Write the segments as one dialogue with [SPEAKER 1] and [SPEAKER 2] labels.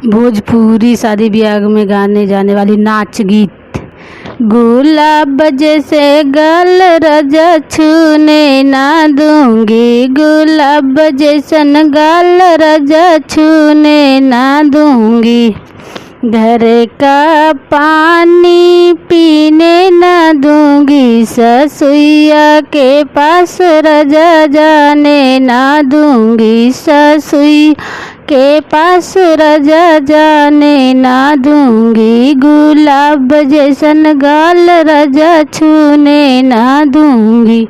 [SPEAKER 1] भोजपुरी शादी ब्याह में गाने जाने वाली नाच गीत। गुलाब जैसे गाल राजा छूने ना दूंगी, गुलाब जैसन गाल राजा छूने ना दूंगी। घर का पानी पीने ना दूंगी, ससुइया के पास राजा जाने ना दूंगी, ससुई के पास राजा जाने ना दूंगी। गुलाब जैसन गाल राजा छूने ना दूंगी।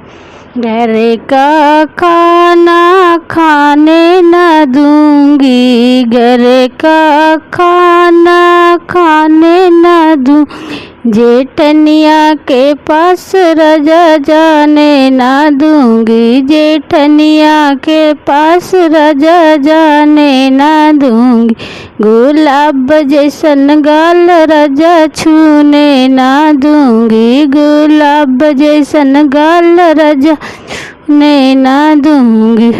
[SPEAKER 1] घर का खाना खाने ना दूंगी, घर का खाना खाने ना दूंगी। जेठनिया के पास राजा जाने ना दूंगी, जेठनिया के पास राजा जाने ना दूंगी। गुलाब जैसन गाल राजा छूने ना दूंगी, गुलाब जैसन गाल राजा छूने ना दूंगी।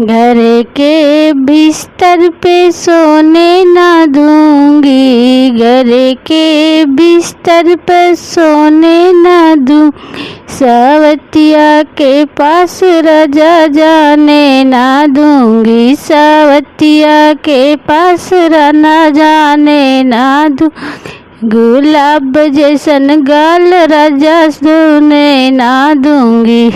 [SPEAKER 1] घर के बिस्तर पे सोने ना दूंगी, घर के बिस्तर पे सोने ना दूंगी। सावतिया के पास राजा जाने ना दूंगी, सावतिया के पास राना जाने ना दूंगी। गुलाब जैसन गाल राजा छूने ना दूंगी।